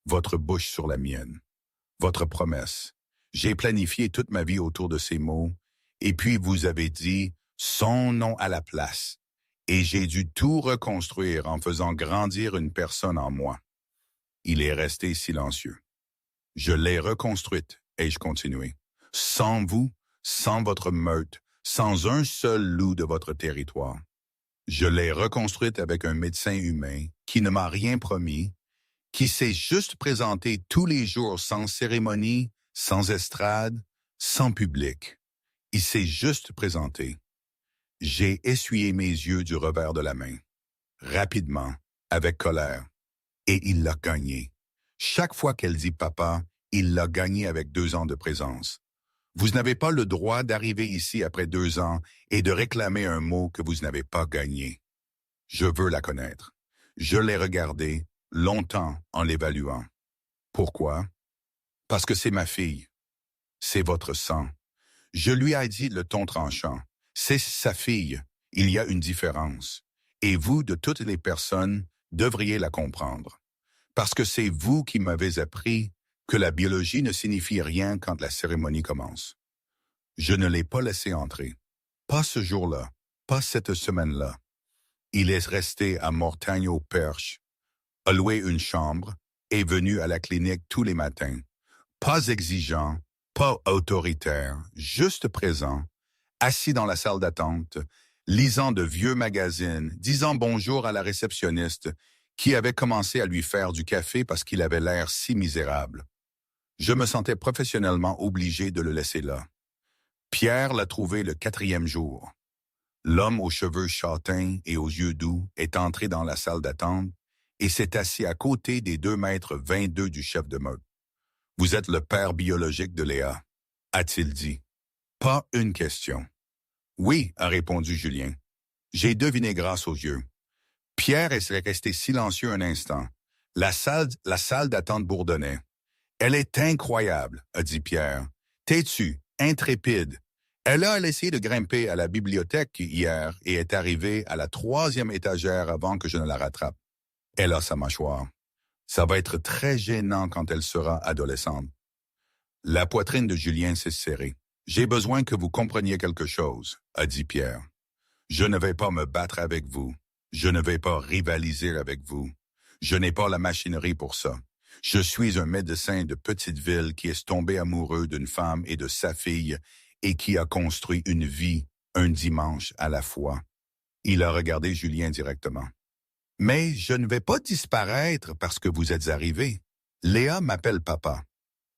Votre bouche sur la mienne. Votre promesse. J'ai planifié toute ma vie autour de ces mots, et puis vous avez dit son nom à la place. Et j'ai dû tout reconstruire en faisant grandir une personne en moi. Il est resté silencieux. Je l'ai reconstruite, ai-je continué. Sans vous, sans votre meute, sans un seul loup de votre territoire. Je l'ai reconstruite avec un médecin humain qui ne m'a rien promis, qui s'est juste présenté tous les jours sans cérémonie, sans estrade, sans public. Il s'est juste présenté. J'ai essuyé mes yeux du revers de la main, rapidement, avec colère, et il l'a gagné. Chaque fois qu'elle dit papa, il l'a gagné avec 2 ans de présence. Vous n'avez pas le droit d'arriver ici après 2 ans et de réclamer un mot que vous n'avez pas gagné. Je veux la connaître. Je l'ai regardée longtemps en l'évaluant. Pourquoi? Parce que c'est ma fille. C'est votre sang. Je lui ai dit le ton tranchant. C'est sa fille. Il y a une différence. Et vous, de toutes les personnes, devriez la comprendre. Parce que c'est vous qui m'avez appris que la biologie ne signifie rien quand la cérémonie commence. Je ne l'ai pas laissé entrer. Pas ce jour-là. Pas cette semaine-là. Il est resté à Mortagne-au-Perche, a loué une chambre, est venu à la clinique tous les matins. Pas exigeant, pas autoritaire, juste présent, assis dans la salle d'attente, lisant de vieux magazines, disant bonjour à la réceptionniste qui avait commencé à lui faire du café parce qu'il avait l'air si misérable. Je me sentais professionnellement obligé de le laisser là. Pierre l'a trouvé le 4e jour. L'homme aux cheveux châtains et aux yeux doux est entré dans la salle d'attente et s'est assis à côté des 2,22 m du chef de meute. « Vous êtes le père biologique de Léa », a-t-il dit. Pas une question. « Oui », a répondu Julien. J'ai deviné grâce aux yeux. Pierre est resté silencieux un instant. La salle d'attente bourdonnait. « Elle est incroyable », a dit Pierre. « Têtue, intrépide. Elle a essayé de grimper à la bibliothèque hier et est arrivée à la 3e étagère avant que je ne la rattrape. Elle a sa mâchoire. Ça va être très gênant quand elle sera adolescente. » La poitrine de Julien s'est serrée. « J'ai besoin que vous compreniez quelque chose », a dit Pierre. « Je ne vais pas me battre avec vous. Je ne vais pas rivaliser avec vous. Je n'ai pas la machinerie pour ça. Je suis un médecin de petite ville qui est tombé amoureux d'une femme et de sa fille et qui a construit une vie un dimanche à la fois. » Il a regardé Julien directement. « Mais je ne vais pas disparaître parce que vous êtes arrivé. Léa m'appelle papa.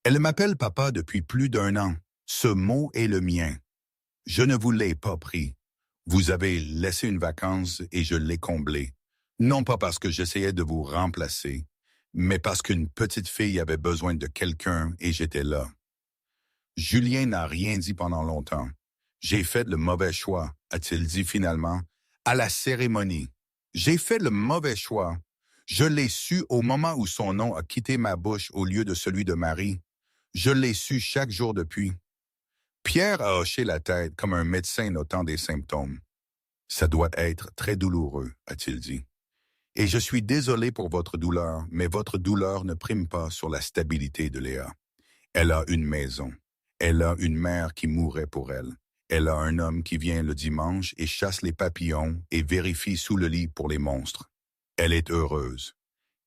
Elle m'appelle papa depuis plus d'1 an. Ce mot est le mien. Je ne vous l'ai pas pris. Vous avez laissé une vacance et je l'ai comblée. Non pas parce que j'essayais de vous remplacer, mais parce qu'une petite fille avait besoin de quelqu'un et j'étais là. » Julien n'a rien dit pendant longtemps. « J'ai fait le mauvais choix, a-t-il dit finalement, à la cérémonie. J'ai fait le mauvais choix. Je l'ai su au moment où son nom a quitté ma bouche au lieu de celui de Marie. Je l'ai su chaque jour depuis. » Pierre a hoché la tête comme un médecin notant des symptômes. « Ça doit être très douloureux, a-t-il dit. Et je suis désolé pour votre douleur, mais votre douleur ne prime pas sur la stabilité de Léa. Elle a une maison. Elle a une mère qui mourrait pour elle. Elle a un homme qui vient le dimanche et chasse les papillons et vérifie sous le lit pour les monstres. Elle est heureuse. »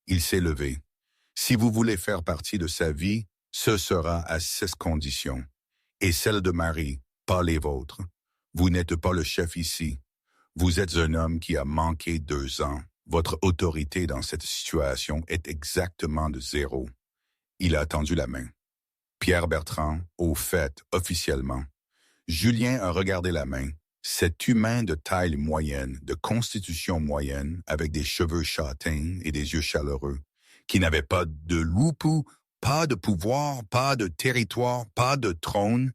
Il s'est levé. « Si vous voulez faire partie de sa vie, ce sera à 6 conditions. Et celles de Marie, pas les vôtres. Vous n'êtes pas le chef ici. Vous êtes un homme qui a manqué 2 ans. Votre autorité dans cette situation est exactement de 0. » Il a tendu la main. Pierre Bertrand, au fait, officiellement. Julien a regardé la main. Cet humain de taille moyenne, de constitution moyenne, avec des cheveux châtains et des yeux chaleureux, qui n'avait pas de loupou, pas de pouvoir, pas de territoire, pas de trône,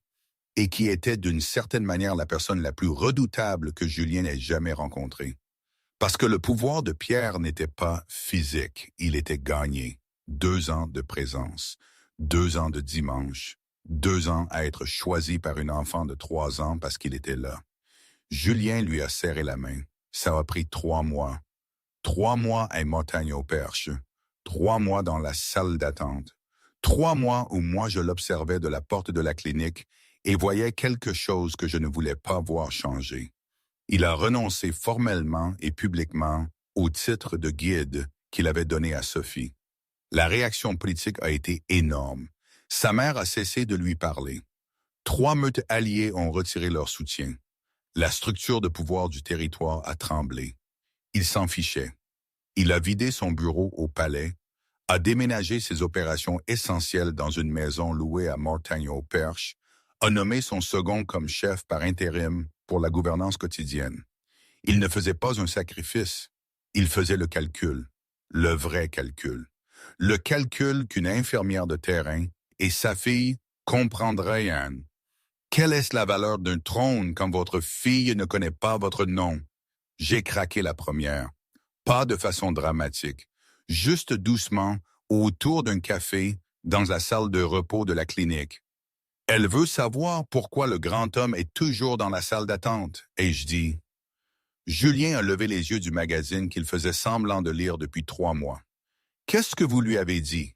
et qui était d'une certaine manière la personne la plus redoutable que Julien ait jamais rencontrée. Parce que le pouvoir de Pierre n'était pas physique, il était gagné. 2 ans de présence, 2 ans de dimanche, 2 ans à être choisi par une enfant de 3 ans parce qu'il était là. Julien lui a serré la main. Ça a pris 3 mois. 3 mois à Mortagne-au-Perche. 3 mois dans la salle d'attente. 3 mois où moi je l'observais de la porte de la clinique et voyais quelque chose que je ne voulais pas voir changer. Il a renoncé formellement et publiquement au titre de guide qu'il avait donné à Sophie. La réaction politique a été énorme. Sa mère a cessé de lui parler. 3 meutes alliées ont retiré leur soutien. La structure de pouvoir du territoire a tremblé. Il s'en fichait. Il a vidé son bureau au palais, a déménagé ses opérations essentielles dans une maison louée à Mortagne-au-Perche, a nommé son second comme chef par intérim pour la gouvernance quotidienne. Il ne faisait pas un sacrifice, il faisait le calcul, le vrai calcul. Le calcul qu'une infirmière de terrain et sa fille comprendraient, Anne. Quelle est la valeur d'un trône quand votre fille ne connaît pas votre nom? J'ai craqué la première. Pas de façon dramatique, juste doucement autour d'un café dans la salle de repos de la clinique. Elle veut savoir pourquoi le grand homme est toujours dans la salle d'attente. Et je dis, Julien a levé les yeux du magazine qu'il faisait semblant de lire depuis 3 mois. Qu'est-ce que vous lui avez dit?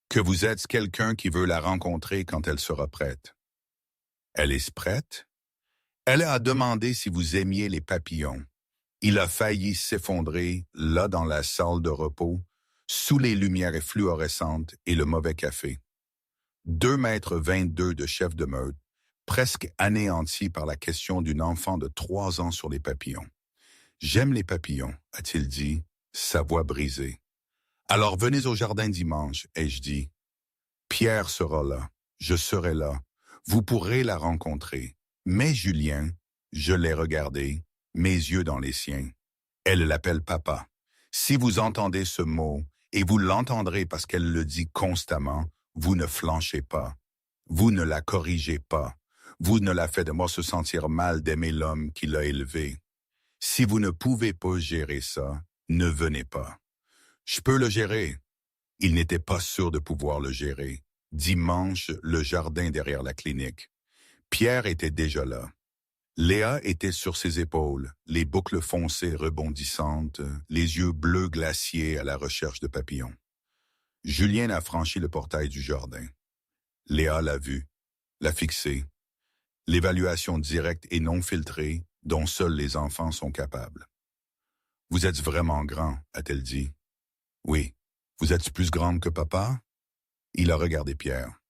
Que vous êtes quelqu'un qui veut la rencontrer quand elle sera prête. Elle est prête? Elle a demandé si vous aimiez les papillons. Il a failli s'effondrer, là dans la salle de repos, sous les lumières fluorescentes et le mauvais café. 2,22 m de chef de meute, presque anéanti par la question d'une enfant de 3 ans sur les papillons. J'aime les papillons, a-t-il dit, sa voix brisée. Alors venez au jardin dimanche, ai-je dit. Pierre sera là, je serai là, vous pourrez la rencontrer. Mais Julien, je l'ai regardé, mes yeux dans les siens. Elle l'appelle papa. Si vous entendez ce mot, et vous l'entendrez parce qu'elle le dit constamment, vous ne flanchez pas. Vous ne la corrigez pas. Vous ne la faites de moi se sentir mal d'aimer l'homme qui l'a élevé. Si vous ne pouvez pas gérer ça, ne venez pas. Je peux le gérer. Il n'était pas sûr de pouvoir le gérer. Dimanche, le jardin derrière la clinique. Pierre était déjà là. Léa était sur ses épaules, les boucles foncées rebondissantes, les yeux bleus glaciers à la recherche de papillons. Julien a franchi le portail du jardin. Léa l'a vu, l'a fixé. L'évaluation directe et non filtrée dont seuls les enfants sont capables. « Vous êtes vraiment grand, a-t-elle dit. « Oui. Vous êtes plus grande que papa? » Il a regardé Pierre.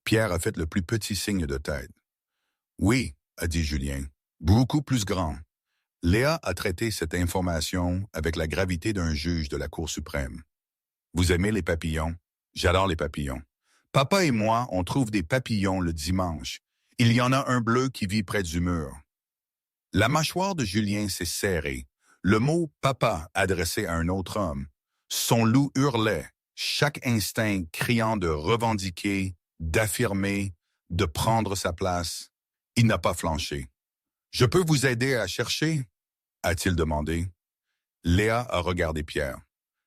Pierre a fait le plus petit signe de tête. « Oui, a dit Julien, beaucoup plus grand. » Léa a traité cette information avec la gravité d'un juge de la Cour suprême. « Vous aimez les papillons? J'adore les papillons. Papa et moi, on trouve des papillons le dimanche. Il y en a un bleu qui vit près du mur. » La mâchoire de Julien s'est serrée. Le mot « papa » adressé à un autre homme. Son loup hurlait, chaque instinct criant de revendiquer, d'affirmer, de prendre sa place. Il n'a pas flanché. « Je peux vous aider à chercher ?» a-t-il demandé. Léa a regardé Pierre,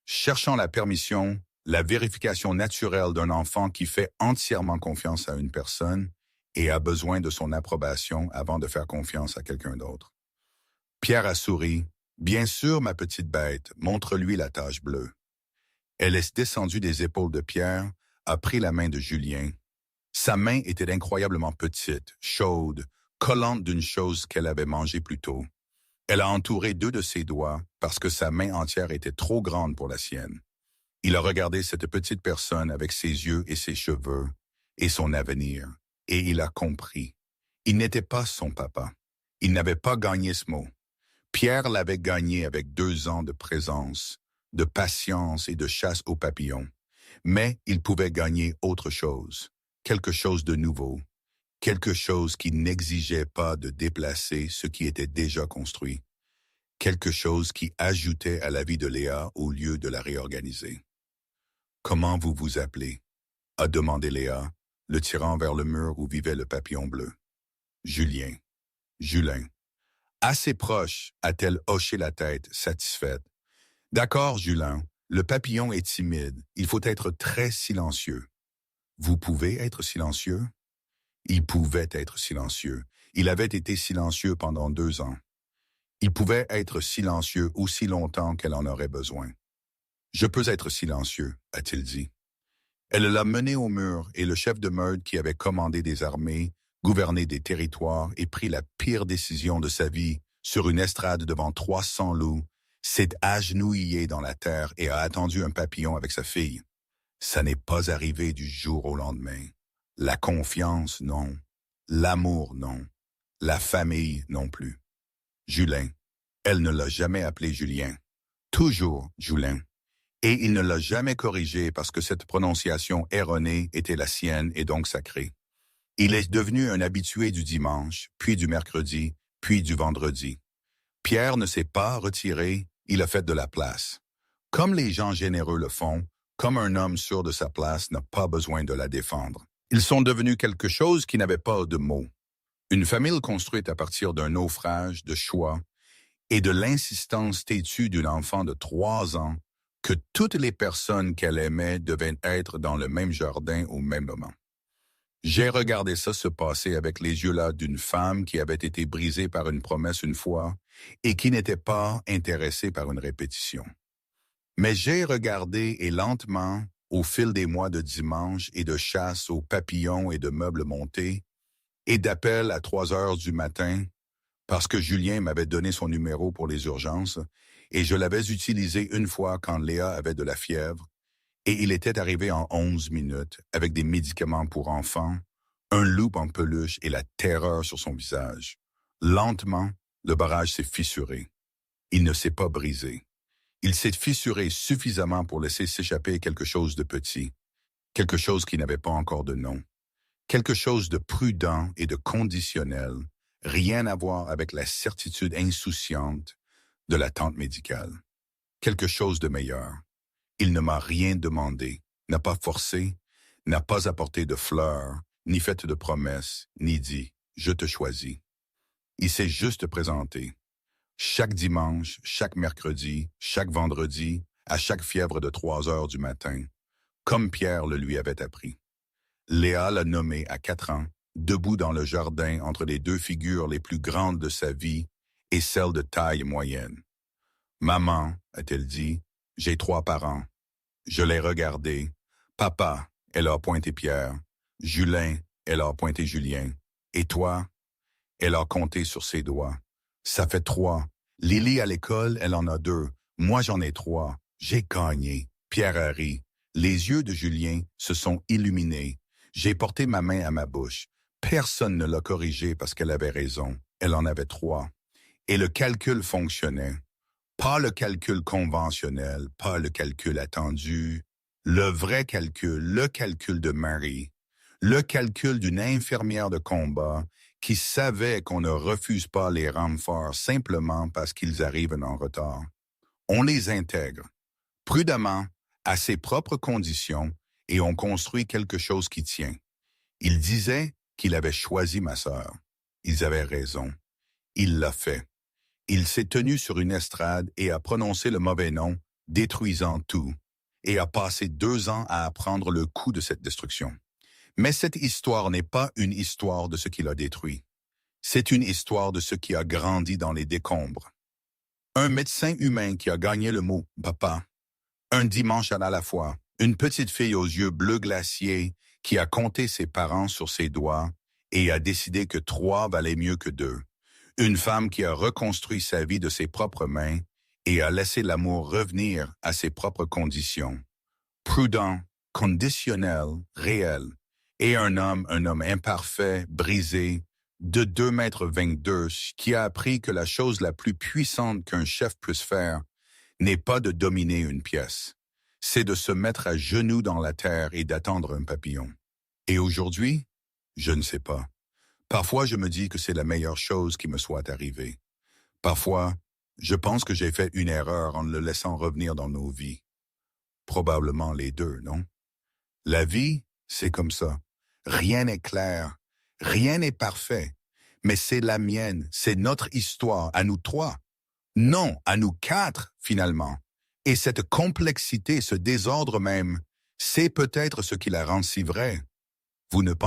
cherchant la permission, la vérification naturelle d'un enfant qui fait entièrement confiance à une personne et a besoin de son approbation avant de faire confiance à quelqu'un d'autre. Pierre a souri. « Bien sûr, ma petite bête, montre-lui la tache bleue. » Elle est descendue des épaules de Pierre, a pris la main de Julien. Sa main était incroyablement petite, chaude, collante d'une chose qu'elle avait mangée plus tôt. Elle a entouré 2 de ses doigts parce que sa main entière était trop grande pour la sienne. Il a regardé cette petite personne avec ses yeux et ses cheveux et son avenir, et il a compris. Il n'était pas son papa. Il n'avait pas gagné ce mot. Pierre l'avait gagné avec 2 ans de présence, de patience et de chasse aux papillons. Mais il pouvait gagner autre chose, quelque chose de nouveau, quelque chose qui n'exigeait pas de déplacer ce qui était déjà construit, quelque chose qui ajoutait à la vie de Léa au lieu de la réorganiser. « Comment vous vous appelez ?» a demandé Léa, le tirant vers le mur où vivait le papillon bleu. « Julien. »« Julien. » Assez proche, a-t-elle hoché la tête, satisfaite. « D'accord, Julien, le papillon est timide, il faut être très silencieux. »« Vous pouvez être silencieux? » Il pouvait être silencieux. Il avait été silencieux pendant 2 ans. Il pouvait être silencieux aussi longtemps qu'elle en aurait besoin. « Je peux être silencieux, a-t-il dit. » Elle l'a mené au mur et le chef de meute qui avait commandé des armées, gouverné des territoires et pris la pire décision de sa vie sur une estrade devant 300 loups, s'est agenouillé dans la terre et a attendu un papillon avec sa fille. Ça n'est pas arrivé du jour au lendemain. La confiance, non. L'amour, non. La famille, non plus. Julien. Elle ne l'a jamais appelé Julien. Toujours Julien. Et il ne l'a jamais corrigé parce que cette prononciation erronée était la sienne et donc sacrée. Il est devenu un habitué du dimanche, puis du mercredi, puis du vendredi. Pierre ne s'est pas retiré, il a fait de la place. Comme les gens généreux le font, comme un homme sûr de sa place n'a pas besoin de la défendre. Ils sont devenus quelque chose qui n'avait pas de mots. Une famille construite à partir d'un naufrage de choix et de l'insistance têtue d'une enfant de 3 ans que toutes les personnes qu'elle aimait devaient être dans le même jardin au même moment. J'ai regardé ça se passer avec les yeux là d'une femme qui avait été brisée par une promesse une fois et qui n'était pas intéressée par une répétition. Mais j'ai regardé et lentement, au fil des mois de dimanche et de chasse aux papillons et de meubles montés, et d'appels à 3 heures du matin, parce que Julien m'avait donné son numéro pour les urgences, et je l'avais utilisé une fois quand Léa avait de la fièvre, et il était arrivé en 11 minutes avec des médicaments pour enfants, un loup en peluche et la terreur sur son visage. Lentement, le barrage s'est fissuré. Il ne s'est pas brisé. Il s'est fissuré suffisamment pour laisser s'échapper quelque chose de petit, quelque chose qui n'avait pas encore de nom, quelque chose de prudent et de conditionnel, rien à voir avec la certitude insouciante de l'attente médicale. Quelque chose de meilleur. Il ne m'a rien demandé, n'a pas forcé, n'a pas apporté de fleurs, ni fait de promesses, ni dit « je te choisis ». Il s'est juste présenté. Chaque dimanche, chaque mercredi, chaque vendredi, à chaque fièvre de 3 heures du matin, comme Pierre le lui avait appris. Léa l'a nommé à 4 ans, debout dans le jardin entre les deux figures les plus grandes de sa vie et celles de taille moyenne. « Maman, a-t-elle dit, j'ai 3 parents. » Je l'ai regardé. « Papa, elle a pointé Pierre. Julien, elle a pointé Julien. Et toi? » Elle a compté sur ses doigts. « Ça fait 3. Lily à l'école, elle en a 2. Moi, j'en ai 3. J'ai gagné. » Pierre a ri. Les yeux de Julien se sont illuminés. J'ai porté ma main à ma bouche. Personne ne l'a corrigée parce qu'elle avait raison. Elle en avait 3. Et le calcul fonctionnait. Pas le calcul conventionnel, pas le calcul attendu. Le vrai calcul, le calcul de Marie. Le calcul d'une infirmière de combat qui savait qu'on ne refuse pas les renforts simplement parce qu'ils arrivent en retard. On les intègre, prudemment, à ses propres conditions, et on construit quelque chose qui tient. Il disait qu'il avait choisi ma sœur. Ils avaient raison. Il l'a fait. Il s'est tenu sur une estrade et a prononcé le mauvais nom, détruisant tout, et a passé 2 ans à apprendre le coût de cette destruction. Mais cette histoire n'est pas une histoire de ce qu'il a détruit. C'est une histoire de ce qui a grandi dans les décombres. Un médecin humain qui a gagné le mot « papa », un dimanche à la fois, une petite fille aux yeux bleus glaciers qui a compté ses parents sur ses doigts et a décidé que 3 valait mieux que 2. Une femme qui a reconstruit sa vie de ses propres mains et a laissé l'amour revenir à ses propres conditions. Prudent, conditionnel, réel. Et un homme imparfait, brisé, de 2,22 m, qui a appris que la chose la plus puissante qu'un chef puisse faire n'est pas de dominer une pièce, c'est de se mettre à genoux dans la terre et d'attendre un papillon. Et aujourd'hui, je ne sais pas. Parfois, je me dis que c'est la meilleure chose qui me soit arrivée. Parfois, je pense que j'ai fait une erreur en le laissant revenir dans nos vies. Probablement les deux, non? La vie, c'est comme ça. Rien n'est clair, rien n'est parfait, mais c'est la mienne, c'est notre histoire, à nous 3. Non, à nous 4, finalement. Et cette complexité, ce désordre même, c'est peut-être ce qui la rend si vraie. Vous ne pensez